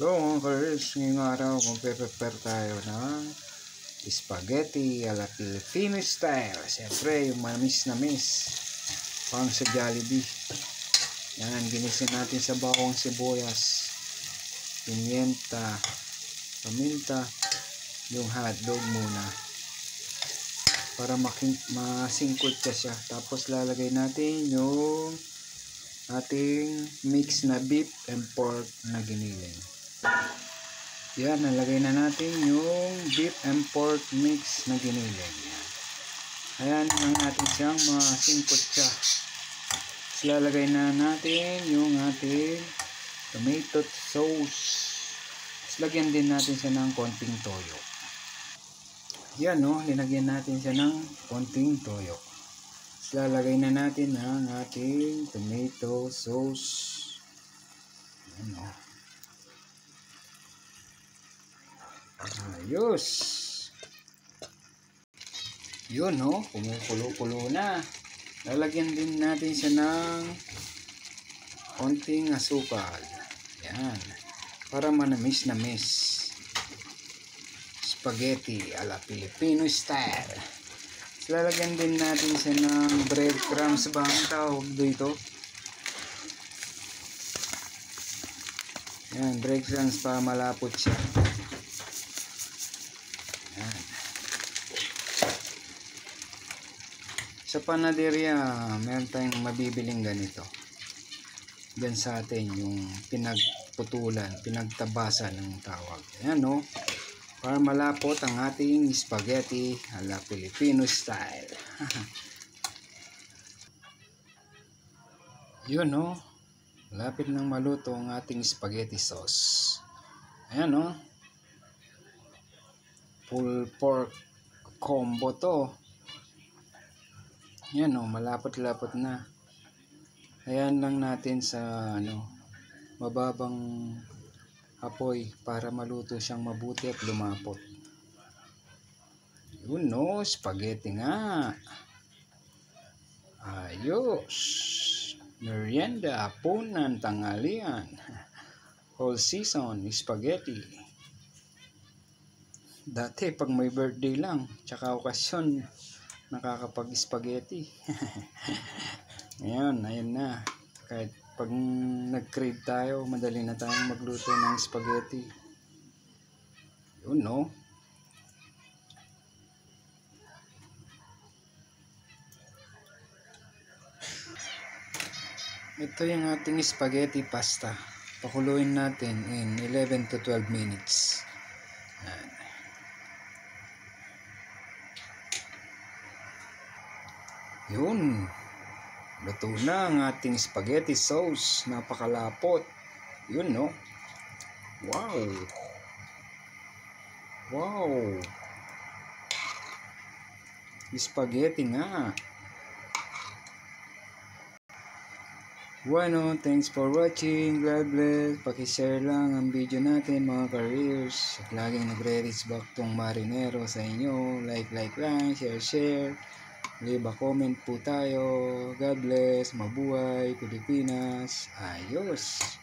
So mga ka-reels, ngayong araw magpe-prepare tayo ng spaghetti ala Filipino style. Siyempre yung mamis na miss pang sa Jollibee. Yan, ginisin natin sa bawang sibuyas, pimienta, paminta, yung hotdog muna para masingkot siya. Tapos lalagay natin yung ating mix na beef and pork na giniling. Yan, nalagay na natin yung beef and pork mix na giniling. Ayan lang natin siyang masingkot siya. Tapos lalagay na natin yung ating tomato sauce. Tapos lagyan din natin siya ng konting toyo. Yan, no, linagyan natin siya ng konting toyo. Tapos lalagay na natin ang ating tomato sauce. Yan, no. Ayos. Yun, no, kumukulo-kulo na. Lalagyan din natin siya ng konting asukal. Yan, para manamis-namis. Spaghetti ala Filipino style. Lalagyan din natin siya ng breadcrumbs ba ang tawag dito? Yan, breadcrumbs para malapot siya. Yan. Sa panaderia, meron tayong mabibiling ganito. Diyan sa atin, yung pinagputulan, pinagtabasan ng tawag. Ayan, no? Para malapot ang ating spaghetti ala Filipino style. Yun, no? Lapit nang maluto ang ating spaghetti sauce. Ayan, no? Full pork combo to. Yan, no? Malapot-lapot na. Ayan lang natin sa mababang apoy para maluto siyang mabuti at lumapot. Yun, no? Spaghetti nga. Ayos. Merienda, hapunan, tanghalian. Whole season, spaghetti. Dati pag may birthday lang, tsaka okasyon, nakakapag-spaghetti. Ayan, ayun na. Kahit pag nag-crave tayo, madali na tayong magluto ng spaghetti. Yun, no? Ito yung ating spaghetti pasta. Pakuluin natin in 11 to 12 minutes. Ayan. Yun. Luto na ang ating spaghetti sauce. Napakalapot. Yun, no? Wow. Wow. Spaghetti nga. Bueno, thanks for watching. God bless. Pakishare lang ang video natin mga careers. At laging nagre-reach back tong marinero sa inyo. Like lang. Share. Leave a comment po tayo. God bless. Mabuhay Pilipinas. Ayos.